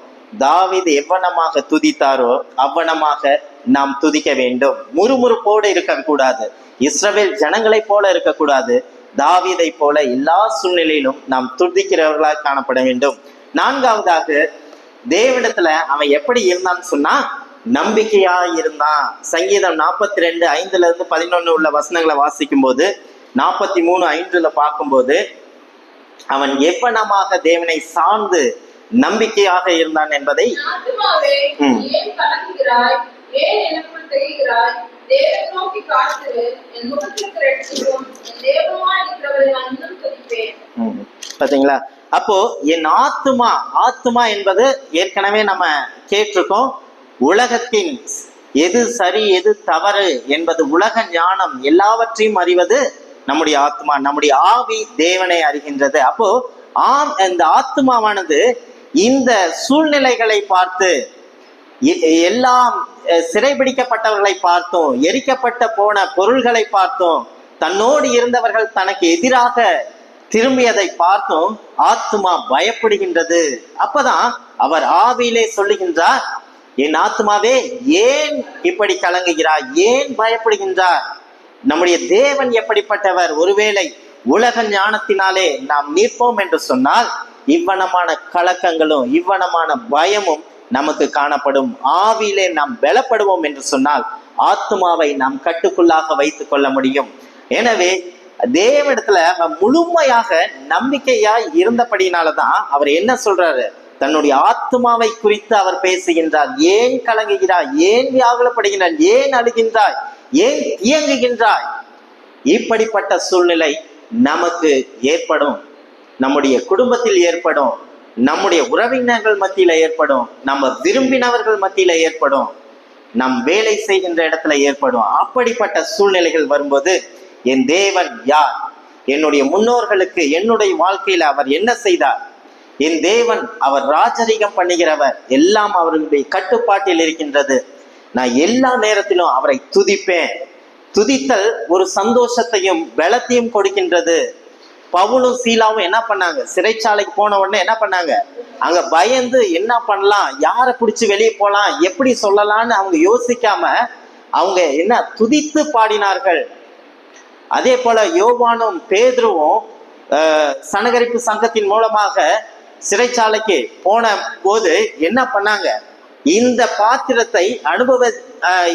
தாவீது எவ்வனமாக துதித்தாரோ அவ்வனமாக நாம் துதிக்க வேண்டும். முறுமுறுப்போடு இருக்கக்கூடாது, இஸ்ரவேல் ஜனங்களை போல இருக்கக்கூடாது, தாவீதை போல எல்லா சூழ்நிலையிலும் நாம் துதிக்கிறவர்களாக காணப்பட வேண்டும். நான்காவதாக, தேவனிடத்துல அவன் எப்படி இருந்தான்னு சொன்னா நம்பிக்கையா இருந்தான். சங்கீதம் 42:5-11 உள்ள வசனங்களை வாசிக்கும் போது, 43:5 பார்க்கும்போது, அவன் எவ்வனமாக தேவனை சார்ந்து நம்பிக்கையாக இருந்தான் என்பதை பாத்தீங்களா? அப்போ என் ஆத்துமா என்பது ஏற்கனவே நம்ம கேட்டிருக்கோம். உலகத்தின் எது சரி எது தவறு என்பது உலக ஞானம் எல்லாவற்றையும் அறிவது நம்முடைய ஆத்மா. நம்முடைய ஆவி தேவனை அறிகின்றது. அப்போ இந்த ஆத்மாவானது இந்த சூழ்நிலைகளை பார்த்து, எல்லாம் சிறைபிடிக்கப்பட்டவர்களை பார்த்தோம், எரிக்கப்பட்ட போன பொருள்களை பார்த்தோம், தன்னோடு இருந்தவர்கள் தனக்கு எதிராக திரும்பியதை பார்த்தோம், ஆத்மா பயப்படுகின்றது. அப்பதான் அவர் ஆவியிலே சொல்லுகின்றார், என் ஆத்மாவே ஏன் இப்படி கலங்குகிறாய், ஏன் பயப்படுகின்றார்? நம்முடைய தேவன் எப்படிப்பட்டவர்? ஒருவேளை உலக ஞானத்தினாலே நாம் நிற்போம் என்று சொன்னால் இவ்வனமான கலக்கங்களும் இவ்வனமான பயமும் நமக்கு காணப்படும். ஆவியிலே நாம் பலப்படுவோம் என்று சொன்னால் ஆத்மாவை நாம் கட்டுக்குள்ளாக வைத்துக் கொள்ள முடியும். எனவே தேவனிடத்துல முழுமையாக நம்பிக்கையாய் இருந்தபடினாலதான் அவர் என்ன சொல்றாரு, தன்னுடைய ஆத்மாவை குறித்து அவர் பேசுகின்றார். ஏன் கலங்குகிறாய், ஏன் வியாகுலப்படுகின்றாய், ஏன் அழுகின்றாய், ஏன் இயங்குகின்றாய்? இப்படிப்பட்ட சூழ்நிலை நமக்கு ஏற்படும், நம்முடைய குடும்பத்தில் ஏற்படும், நம்முடைய உறவினர்கள் மத்தியில ஏற்படும், நம்ம விரும்பினவர்கள் மத்தியில ஏற்படும், நம் வேலை செய்கின்ற இடத்துல ஏற்படும். அப்படிப்பட்ட சூழ்நிலைகள் வரும்போது என் தேவன் யார், என்னுடைய முன்னோர்களுக்கு என்னுடைய வாழ்க்கையில அவர் என்ன செய்தார், என் தேவன் அவர் ராஜரீகம் பண்ணுகிறவர், எல்லாம் அவர்களுடைய கட்டுப்பாட்டில் இருக்கின்றது, நான் எல்லா நேரத்திலும் அவரை துதிப்பேன். துதித்தல் ஒரு சந்தோஷத்தையும் பலத்தையும் கொடுக்கின்றது. பவுலும் சீலாவும் என்ன பண்ணாங்க, சிறைச்சாலைக்கு போன உடனே என்ன பண்ணாங்க, அங்க பயந்து என்ன பண்ணலாம், யாரை பிடிச்சி வெளியே போலாம், எப்படி சொல்லலாம்னு அவங்க யோசிக்காம அவங்க என்ன துதித்து பாடினார்கள். அதே போல யோவானும் பேதுருவும் சனகரிப்பு சங்கத்தின் மூலமாக சிறைச்சாலைக்கு போன போது என்ன பண்ணாங்க, இந்த பாத்திரத்தை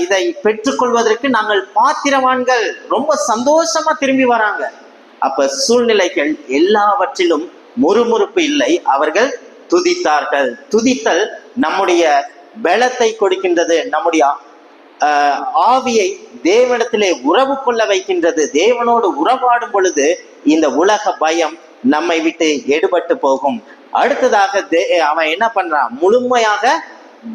இதை பெற்றுக்கொள்வதற்கு நாங்கள் பாத்திரவான்கள், ரொம்ப சந்தோஷமா திரும்பி வராங்க. அப்ப சூழ்நிலைகள் எல்லாவற்றிலும் முறுமுறுப்பு இல்லை, அவர்கள் துதித்தார்கள். துதித்தல் நம்முடைய பலத்தை கொடுக்கின்றது, நம்முடைய ஆவியை தேவனிடத்திலே உறவு கொள்ள வைக்கின்றது. தேவனோடு உறவாடும் பொழுது இந்த உலக பயம் நம்மை விட்டு எடுபட்டு போகும். அடுத்ததாக அவன் என்ன பண்றான், முழுமையாக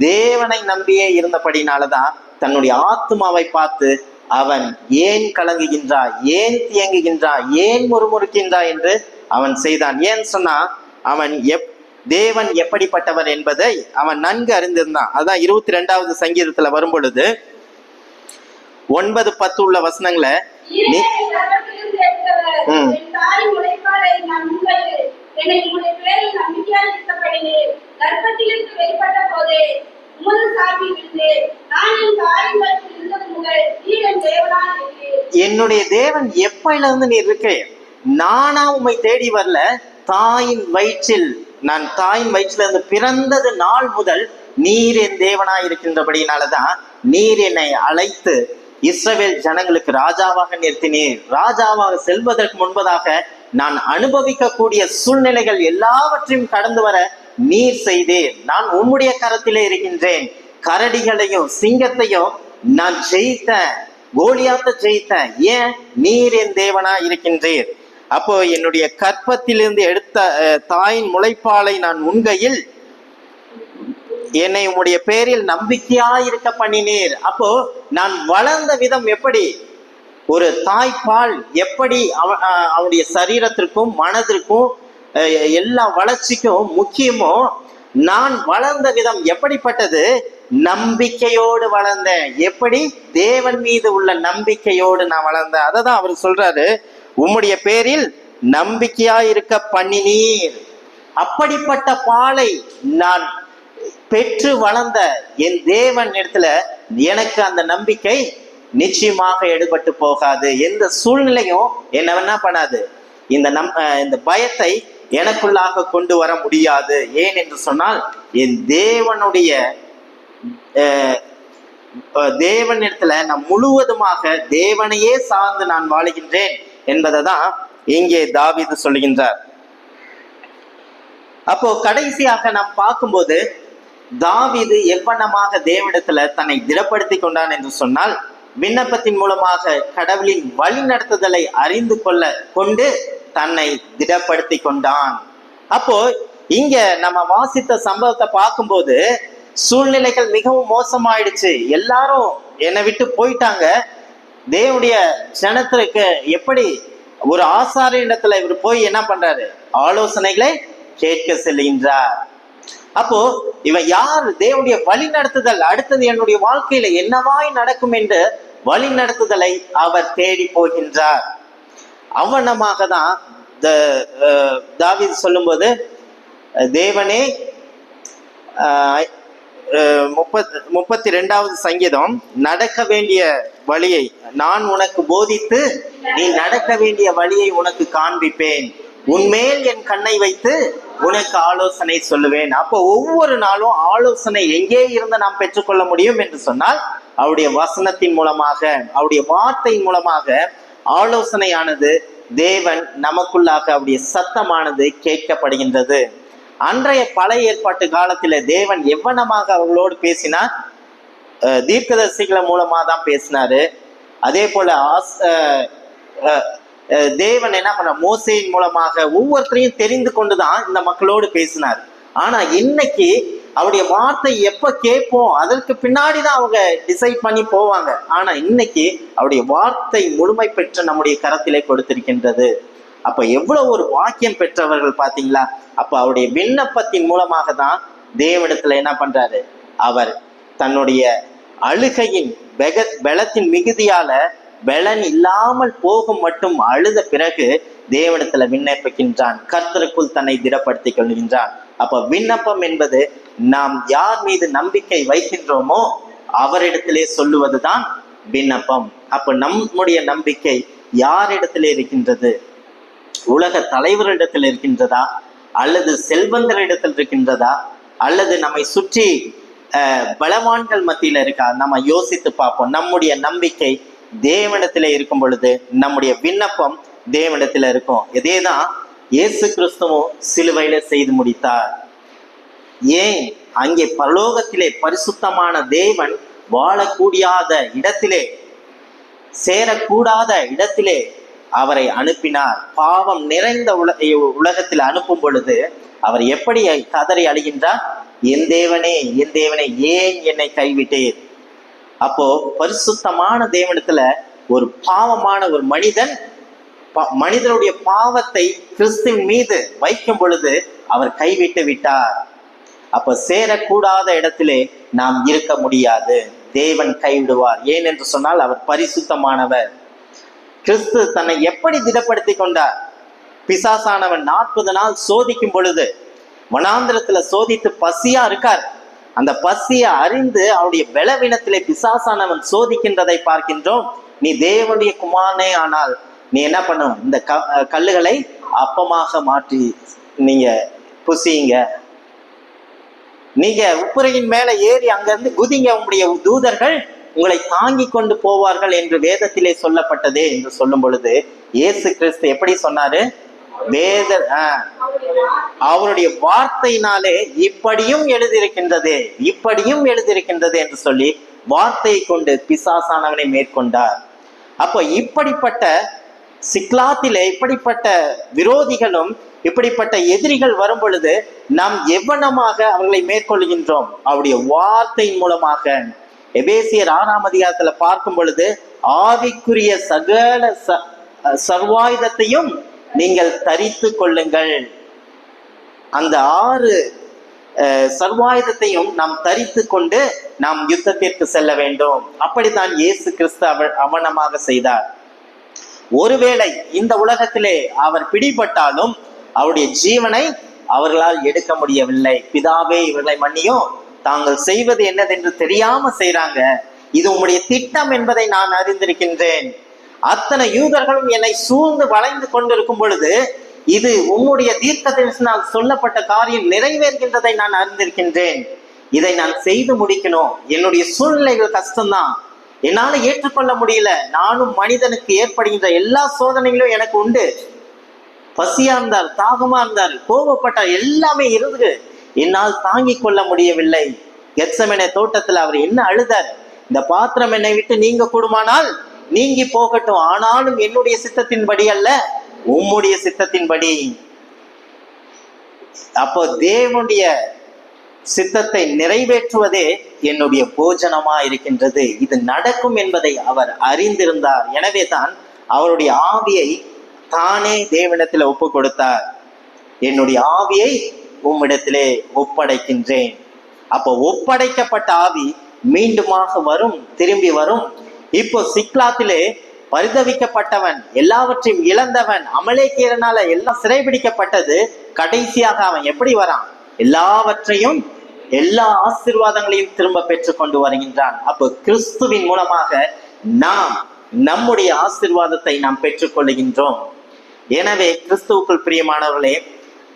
தேவனை நம்பியே இருந்தபடினாலதான் தன்னுடைய ஆத்மாவை பார்த்து அவன் ஏன் கலங்குகின்றாய், ஏன் தியங்குகின்றாய், ஏன் முறுமுறுக்கின்றாய் என்று அவன் செய்தான். ஏன் சொன்னா அவன் தேவன் எப்படிப்பட்டவர் என்பதை அவன் நன்கு அறிந்திருந்தான். அதான் 22வது சங்கீதத்துல வரும் பொழுது 9-10 உள்ள வசனங்களை என்னுடைய தேவன் எப்பையில இருந்து நீ இருக்க, நானா உம்மை தேடி வரல, தாயின் வயிற்றில் நான் தாயின் வயிற்றில இருந்து பிறந்தது நாள் முதல் நீர் என் தேவனாய் இருக்கின்றபடினாலதான் நீர் என்னை அழைத்து இஸ்ரவேல் ஜனங்களுக்கு ராஜாவாக நிறுத்தினீர். ராஜாவாக செல்வதற்கு முன்பதாக நான் அனுபவிக்கக்கூடிய சூழ்நிலைகள் எல்லாவற்றையும் கடந்து வர நீர் செய்தீர். நான் உம்முடைய கரத்திலே இருக்கின்றேன். கரடிகளையும் சிங்கத்தையும் நான் ஜெயித்தேன். கோலியாத்தை ஜெயித்தேன். ஏன்? நீர் என் தேவனா இருக்கின்றீர். அப்போ என்னுடைய கற்பத்திலிருந்து எடுத்த தாயின் முளைப்பாலை நான் உண்கையில் என்னை உம்முடைய பேரில் நம்பிக்கையா இருக்க பண்ணினீர். அப்போ நான் வளர்ந்த விதம் எப்படி? ஒரு தாய்ப்பால் எப்படி அவனுடைய சரீரத்திற்கும் மனதிற்கும் எல்லா வளர்ச்சிக்கும் முக்கியமோ, நான் வளர்ந்த விதம் எப்படிப்பட்டது? நம்பிக்கையோடு வளர்ந்தேன். எப்படி? தேவன் மீது உள்ள நம்பிக்கையோடு நான் வளர்ந்தேன். அதை தான் அவர் சொல்றாரு, உம்முடைய பேரில் நம்பிக்கையா இருக்க பண்ணினீர். அப்படிப்பட்ட பாலை நான் பெற்று வளர்ந்த என் தேவன் இடத்துல எனக்கு அந்த நம்பிக்கை நிச்சயமாக எடுபட்டு போகாது. எந்த சூழ்நிலையும் என்ன பண்ணாது, இந்த பயத்தை எனக்குள்ளாக கொண்டு வர முடியாது. ஏன் என்று சொன்னால், என் தேவனுடைய தேவனிடத்துல நான் முழுவதுமாக தேவனையே சார்ந்து நான் வாழுகின்றேன் என்பதை தான் இங்கே தாவீது சொல்லுகின்றார். அப்போ கடைசியாக நாம் பார்க்கும்போது தாவீது எவ்வண்ணமாக தேவனிடத்துல தன்னை திடப்படுத்தி கொண்டான் என்று சொன்னால், விண்ணப்பத்தின் மூலமாக கடவுளின் வழி நடத்துதலை அறிந்து கொண்டு தன்னை திடப்படுத்தி கொண்டான். அப்போ இங்க நம்ம வாசித்த சம்பவத்தை பார்க்கும்போது சூழ்நிலைகள் மிகவும் மோசமாயிடுச்சு. எல்லாரும் என்னை விட்டு போயிட்டாங்க. தேவனுடைய ஜனத்திற்கு எப்படி ஒரு ஆசாரியனிடத்துல இவர் போய் என்ன பண்றாரு? ஆலோசனைகளை கேட்க செல்கின்றார். அப்போ இவன் யார்? தேவனுடைய வழி நடத்துதல், அடுத்தது என்னுடைய வாழ்க்கையில என்னவாய் நடக்கும் என்று வழி நடத்துதலை அவர் தேடி போகின்றார். அவனமாக தான் தாவீது சொல்லும்போது, தேவனே 32வது சங்கீதம், நடக்க வேண்டிய வழியை நான் உனக்கு போதித்து நீ நடக்க வேண்டிய வழியை உனக்கு காண்பிப்பேன், உன்மேல் என் கண்ணை வைத்து உனக்கு ஆலோசனை சொல்லுவேன். அப்போ ஒவ்வொரு நாளும் ஆலோசனை எங்கே இருந்து நாம் பெற்றுக்கொள்ள முடியும் என்று சொன்னால், அவருடைய வசனத்தின் மூலமாக, அவருடைய வார்த்தையின் மூலமாக ஆலோசனையானது தேவன் நமக்குள்ளாக அவருடைய சத்தமானது கேட்கப்படுகின்றது. அன்றைய பழைய ஏற்பாட்டு காலத்துல தேவன் எவ்வளமாக அவர்களோடு பேசினார்? தீர்க்கதரிசிகள் மூலமா தான் பேசினாரு. அதே போல தேவன் என்ன பண்ண, மோசேயின் மூலமாக ஒவ்வொருத்தரையும் தெரிந்து கொண்டுதான் இந்த மக்களோடு பேசினார். ஆனா இன்னைக்கு அவருடைய வார்த்தை எப்ப கேட்போம் அதற்கு பின்னாடிதான் அவங்க டிசைட் பண்ணி போவாங்க. ஆனா இன்னைக்கு அவருடைய வார்த்தை முழுமை பெற்று நம்முடைய கரத்திலே கொடுத்திருக்கின்றது. அப்ப எவ்வளவு ஒரு வாக்கியம் பெற்றவர்கள் பாத்தீங்களா? அப்ப அவருடைய விண்ணப்பத்தின் மூலமாக தான் தேவனிடத்துல என்ன பண்றாரு? அவர் தன்னுடைய அழுகையின் பலத்தின் மிகுதியால பலன் இல்லாமல் போகும் மட்டும் அழுத பிறகு தேவனிடத்துல விண்ணப்பிக்கின்றான், கர்த்தருக்குள் தன்னை திடப்படுத்திக் கொள்கின்றான். அப்ப விண்ணப்பம் என்பது நாம் யார் மீது நம்பிக்கை வைக்கின்றோமோ அவரிடத்திலே சொல்லுவதுதான் விண்ணப்பம். அப்ப நம்முடைய நம்பிக்கை யாரிடத்திலே இருக்கின்றது? உலக தலைவரிடத்தில் இருக்கின்றதா, அல்லது செல்வந்தரிடத்தில் இருக்கின்றதா, அல்லது நம்மை சுற்றி பலவான்கள் மத்தியில இருக்கா? நம்ம யோசித்து பார்ப்போம். நம்முடைய நம்பிக்கை தேவனிடத்திலே இருக்கும் பொழுது நம்முடைய விண்ணப்பம் தேவனிடத்துல இருக்கும். இதேதான் இயேசு கிறிஸ்துவும் சிலுவையில செய்து முடித்தார். ஏன்? அங்கே பரலோகத்திலே பரிசுத்தமான தேவன் வாழக்கூடாத இடத்திலே, சேரக்கூடாத இடத்திலே அவரை அனுப்பினார். பாவம் நிறைந்த உலகத்தில் அனுப்பும் பொழுது அவர் எப்படி கதறி அழுகின்றார்? என் தேவனே, என் தேவனே, ஏன் என்னை கைவிட்டீர்? அப்போ பரிசுத்தமான தேவனிடத்துல ஒரு பாவமான ஒரு மனிதனுடைய பாவத்தை கிறிஸ்துவின் மீது வைக்கும் பொழுது அவர் கைவிட்டு விட்டார். அப்ப சேரக்கூடாத இடத்திலே நாம் இருக்க முடியாது. தேவன் கைவிடுவார். ஏன் என்று சொன்னால் அவர் பரிசுத்தமானவர். கிறிஸ்து தன்னை எப்படி திடப்படுத்தி கொண்டார்? பிசாசானவன் 40 நாள் சோதிக்கும் பொழுது, வனாந்திரத்துல சோதித்து பசியா இருக்கார். அந்த பசியை அறிந்து அவருடைய பலவீனத்திலே பிசாசானவன் சோதிக்கின்றதை பார்க்கின்றோம். நீ தேவனுடைய குமாரனே ஆனால் நீ என்ன பண்ணும்? இந்த கல்லுகளை அப்பமாக மாற்றி நீங்க புசியுங்க, நீங்க உப்புரையின் மேல ஏறி அங்கிருந்து குதிங்க, உங்களுடைய தூதர்கள் உங்களை தாங்கி கொண்டு போவார்கள் என்று வேதத்திலே சொல்லப்பட்டதே என்று சொல்லும் பொழுது இயேசு கிறிஸ்து எப்படி சொன்னாரு? அவருடைய வார்த்தையினாலே இப்படியும் எழுதியிருக்கின்றது, இப்படியும் எழுதியிருக்கின்றது என்று சொல்லி வார்த்தையை கொண்டு பிசாசானவனை மேற்கொண்டார். அப்போ இப்படிப்பட்ட சிக்லாத்திலே இப்படிப்பட்ட விரோதிகளும் இப்படிப்பட்ட எதிரிகள் வரும் பொழுது நாம் எவ்வளமாக அவர்களை மேற்கொள்கின்றோம்? அவருடைய வார்த்தையின் மூலமாக. எபேசியர் 6ஆம் அதிகாரத்துல பார்க்கும் பொழுது ஆவிக்குரிய சகல சர்வாயுதத்தையும் நீங்கள் தரித்து கொள்ளுங்கள். அந்த 6 சர்வாயுதத்தையும் நாம் தரித்து கொண்டு நாம் யுத்தத்திற்கு செல்ல வேண்டும். அப்படித்தான் இயேசு கிறிஸ்து அவனமாக செய்தார். ஒருவேளை இந்த உலகத்திலே அவர் பிடிபட்டாலும் அவருடைய ஜீவனை அவர்களால் எடுக்க முடியவில்லை. பிதாவே இவர்களை மன்னியும், தாங்கள் செய்வது என்னதென்று தெரியாம செய்றாங்க, இது உம்முடைய திட்டம் என்பதை நான் அறிந்திருக்கின்றேன். அத்தனை யூதர்களும் என்னை சூழ்ந்து வளைந்து கொண்டிருக்கும் பொழுது இது உம்முடைய தீர்க்கதரிசனால் சொல்லப்பட்ட காரியம் நிறைவேறுகின்றதை நான் அறிந்திருக்கின்றேன். இதை நான் செய்து முடிக்கணும். என்னுடைய சூழ்நிலைகள் கஷ்டம்தான், என்னால ஏற்றுக்கொள்ள முடியல. நானும் மனிதனுக்கு ஏற்படுகின்ற எல்லா சோதனைகளும் எனக்கு உண்டு. பசியா இருந்தார், தாகமா இருந்தார், கோபப்பட்டார், எல்லாமே இருந்து என்னால் தாங்கிக் கொள்ள முடியவில்லை. கெத்செமனே தோட்டத்துல அவர் என்ன அழுதார்? இந்த பாத்திரம் என்னை விட்டு நீங்க கூடுமானால் நீங்கி போகட்டும், ஆனாலும் என்னுடைய சித்தத்தின்படி அல்ல, உம்முடைய சித்தத்தின்படி. அப்போ தேவனுடைய சித்தத்தை நிறைவேற்றுவதே என்னுடைய போஜனமா இருக்கின்றது. இது நடக்கும் என்பதை அவர் அறிந்திருந்தார். எனவே தான் அவருடைய ஆவியை தானே தேவனிடத்தில் ஒப்பு கொடுத்தார். என்னுடைய ஆவியை உம்மிடத்திலே ஒப்படைக்கின்றேன். அப்போ ஒப்படைக்கப்பட்ட ஆவி மீண்டுமாக வரும், திரும்பி வரும். இப்போ சிக்லாத்திலே பரிதவிக்கப்பட்டவன், எல்லாவற்றையும் இழந்தவன், அமலேக்கியனால எல்லாம் சிறைபிடிக்கப்பட்டது. கடைசியாக அவன் எப்படி வரான்? எல்லாவற்றையும், எல்லா ஆசீர்வாதங்களையும் திரும்ப பெற்றுக் கொண்டு வருகின்றான். அப்போ கிறிஸ்துவின் மூலமாக நாம் நம்முடைய ஆசீர்வாதத்தை நாம் பெற்றுக் கொள்ளுகின்றோம். எனவே கிறிஸ்துவுக்குள் பிரியமானவர்களே,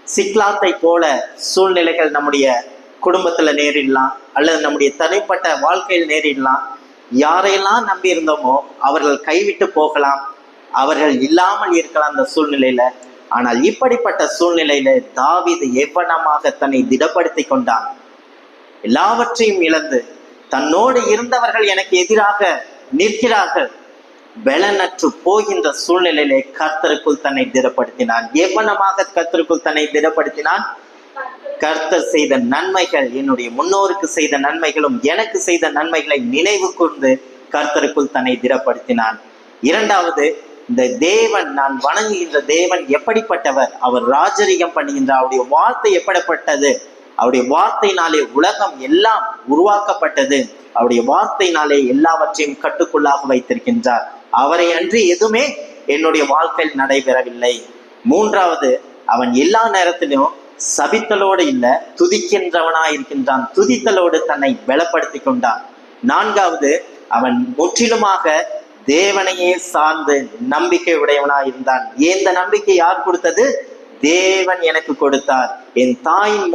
சிக்லாத்தை போல சூழ்நிலைகள் நம்முடைய குடும்பத்துல நேரிடலாம், அல்லது நம்முடைய தனிப்பட்ட வாழ்க்கையில் நேரிடலாம். யாரையெல்லாம் நம்பி இருந்தோமோ அவர்கள் கைவிட்டு போகலாம், அவர்கள் இல்லாமல் இருக்கலாம் அந்த சூழ்நிலையில. ஆனால் இப்படிப்பட்ட சூழ்நிலையில தாவீது எவ்வளமாக தன்னை திடப்படுத்தி கொண்டான். எல்லாவற்றையும் இழந்து தன்னோடு இருந்தவர்கள் எனக்கு எதிராக நிற்கிறார்கள், பலனற்று போகின்ற சூழ்நிலையிலே கர்த்தருக்குள் தன்னை திடப்படுத்தினான். எவ்வளமாக கர்த்தருக்குள் தன்னை திடப்படுத்தினான்? கர்த்தர் செய்த நன்மைகள், என்னுடைய முன்னோருக்கு செய்த நன்மைகளும் எனக்கு செய்த நன்மைகளை நினைவு கூர்ந்து கர்த்தருக்குள் தன்னை திடப்படுத்தினான். இரண்டாவது, இந்த தேவன், நான் வணங்குகின்ற தேவன் எப்படிப்பட்டவர்? அவர் ராஜரீகம் பண்ணுகின்ற அவருடைய வார்த்தை எப்படிப்பட்டது? அவருடைய வார்த்தையினாலே உலகம் எல்லாம் உருவாக்கப்பட்டது. அவருடைய வார்த்தையினாலே எல்லாவற்றையும் கட்டுக்குள்ளாக வைத்திருக்கின்றார். அவரை அன்றி எதுவுமே என்னுடைய வாழ்க்கையில் நடைபெறவில்லை. மூன்றாவது, அவன் எல்லா நேரத்திலும் சபித்தலோடு இல்ல, துதிக்கின்றவனாய் இருக்கின்றான். துதித்தலோடு தன்னை பலப்படுத்தி கொண்டான். நான்காவது, அவன் முற்றிலுமாக தேவனையே சார்ந்து நம்பிக்கை உடையவனாய் இருந்தான். இந்த நம்பிக்கை யார் கொடுத்தது? தேவன் எனக்கு கொடுத்தார். என் தாயின்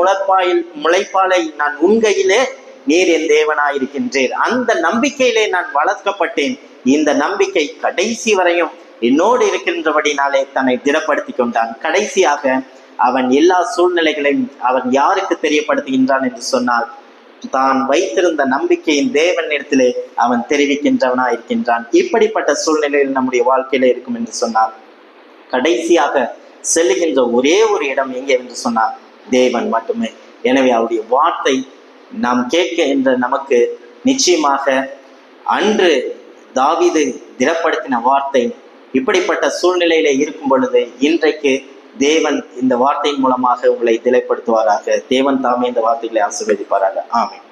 முளைப்பாலை நான் உன் கையிலே, நீர் என் தேவனாய் இருக்கின்றீர். அந்த நம்பிக்கையிலே நான் வளர்க்கப்பட்டேன். இந்த நம்பிக்கை கடைசி வரையும் என்னோடு இருக்கின்றபடினாலே தன்னை திடப்படுத்தி கொண்டான். கடைசியாக அவன் எல்லா சூழ்நிலைகளையும் அவன் யாருக்கு தெரியப்படுத்துகின்றான் என்று சொன்னால், தான் வைத்திருந்த நம்பிக்கையின் தேவனிடத்திலே அவன் தெரிவிக்கின்றவனா இருக்கின்றான். இப்படிப்பட்ட சூழ்நிலையில் நம்முடைய வாழ்க்கையில இருக்கும் என்று சொன்னார். கடைசியாக செல்லுகின்ற ஒரே ஒரு இடம் எங்கே என்று சொன்னார்? தேவன் மட்டுமே. எனவே அவருடைய வார்த்தை நாம் கேட்கின்ற நமக்கு நிச்சயமாக அன்று தாவீது திடப்படுத்தின வார்த்தை இப்படிப்பட்ட சூழ்நிலையில இருக்கும் பொழுது இன்றைக்கு தேவன் இந்த வார்த்தையின் மூலமாக உங்களை திலைப்படுத்துவாராக. தேவன் தாமே இந்த வார்த்தைகளை ஆசீர்வதிப்பாராக. ஆமென்.